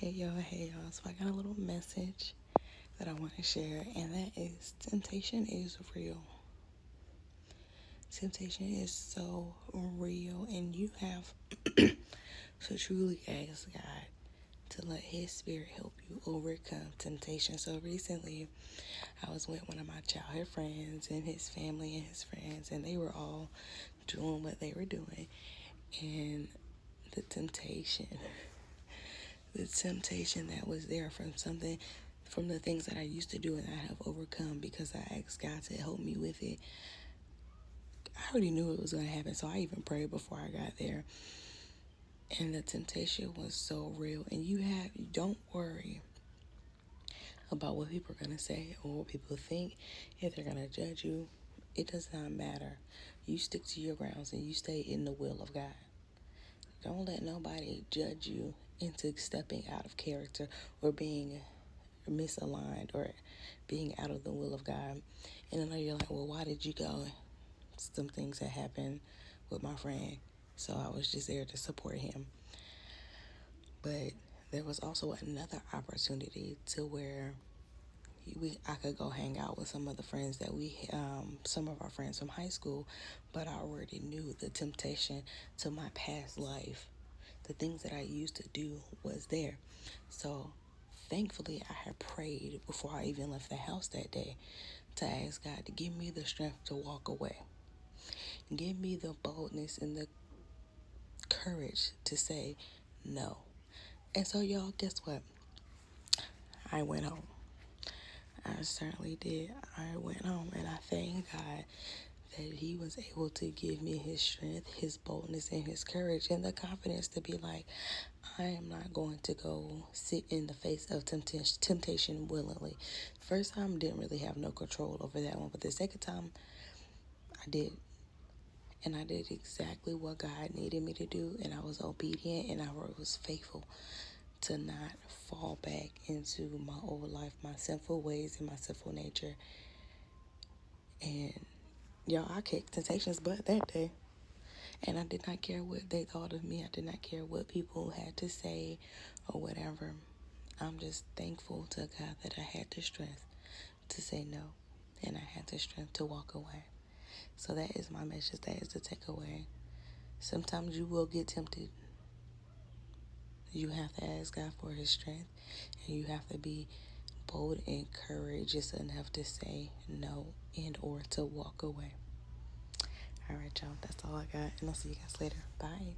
Hey y'all. So I got a little message that I want to share, and that is temptation is real. Temptation is so real, and you have to truly ask God to let His Spirit help you overcome temptation. So recently, I was with one of my childhood friends and his family and his friends, and they were all doing what they were doing, and the temptation the temptation that was there from the things that I used to do and I have overcome because I asked God to help me with it. I already knew it was going to happen, so I even prayed before I got there. And the temptation was so real. And you don't worry about what people are going to say or what people think, if they're going to judge you. It does not matter. You stick to your grounds and you stay in the will of God. Don't let nobody judge you into stepping out of character or being misaligned or being out of the will of God. And I know you're like, well, why did you go? Some things that happened with my friend, so I was just there to support him. But there was also another opportunity to where I could go hang out with some of the friends that some of our friends from high school, but I already knew the temptation to my past life. The things that I used to do was there. So thankfully, I had prayed before I even left the house that day to ask God to give me the strength to walk away. Give me the boldness and the courage to say no. And so, y'all, guess what? I went home. I certainly did. I went home and I thank God that He was able to give me His strength, His boldness, and His courage and the confidence to be like, I am not going to go sit in the face of temptation willingly. First time, didn't really have no control over that one, but the second time, I did. And I did exactly what God needed me to do, and I was obedient, and I was faithful to not fall back into my old life, my sinful ways, and my sinful nature. And y'all, I kicked temptation's butt that day. And I did not care what they thought of me. I did not care what people had to say or whatever. I'm just thankful to God that I had the strength to say no. And I had the strength to walk away. So that is my message. That is the takeaway. Sometimes you will get tempted. You have to ask God for His strength. And you have to be bold and courageous enough to say no and or to walk away. All right, y'all. That's all I got. And I'll see you guys later. Bye.